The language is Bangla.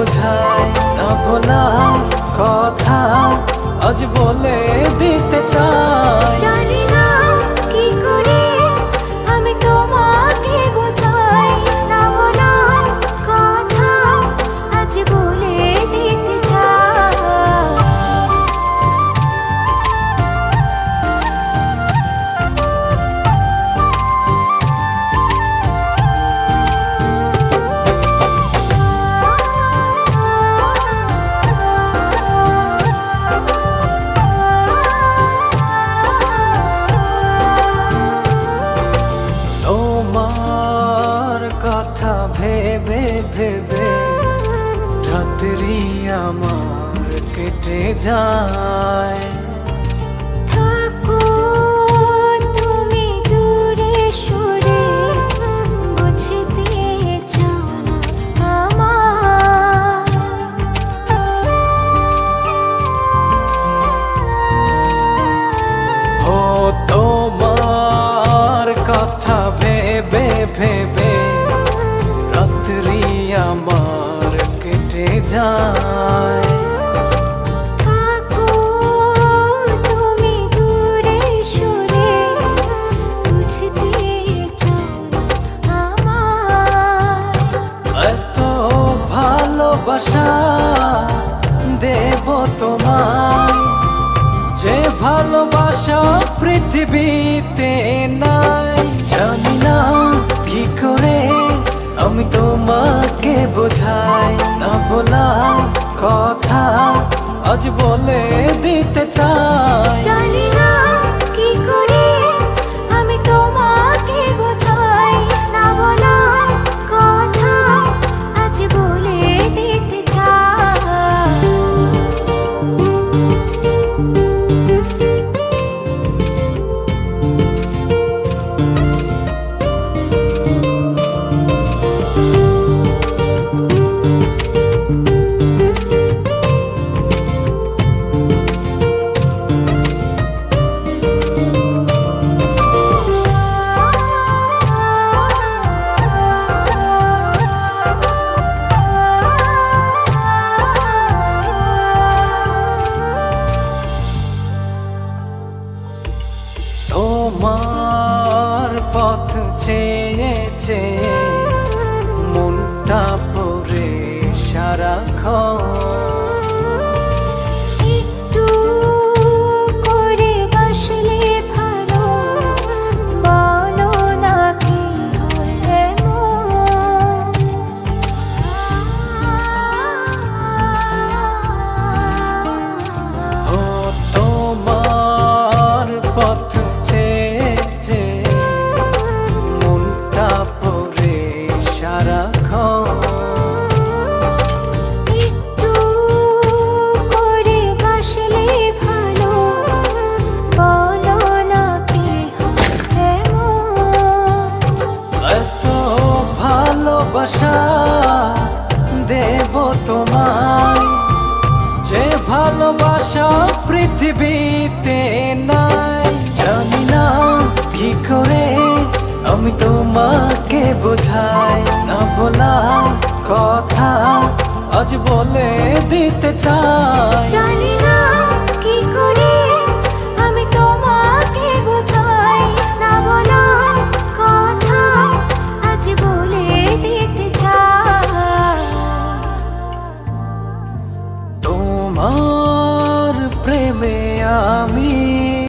বোঝায় না বলা কথা আজ বলে দিতে চাই। জানি না কি করে আমি তোমাকে বোঝাই, না বলা কথা আজ বলে দিতে চাই। তোমার কথা ভেবে ভেবে রাত্রি আমার কেটে যায়। থাকো তুমি দূরে সরে, বুঝতে চাও না আমার। ও তোমার কথা ভেবে ভেবে রাত্রি আমার কেটে যায়। থাকো তুমি দূরে সরে, বুঝতে চাও না আমার। এত ভালোবাসা দেব তোমায়, যে ভালোবাসা পৃথিবীতে নাই। জানি না কি করে আমি তোমাকে বোঝাই, না বলা কথা আজ বলে দিতে চাই। জানি না কি করে আমি তোমাকে বোঝাই, না বলা কথা আজ বলে দিতে চাই। তোমার পথ চেয়ে চেয়ে মনটা পড়ে সারাক্ষণ। একটু করে বাসলে ভালো, বলো না কি হলে ও তোমার পথ চেয়ে চেয়ে মনটা পড়ে সারাক্ষণ। একটু করে বাসলে ভালো, বলো না কি হলে এত ভালোবাসা দেব তোমায়, যে ভালোবাসা পৃথিবীতে নাই। জানি না কি করে আমি তোমাকে বোঝাই, না বলা কথা আজ বলে দিতে চাই। জানি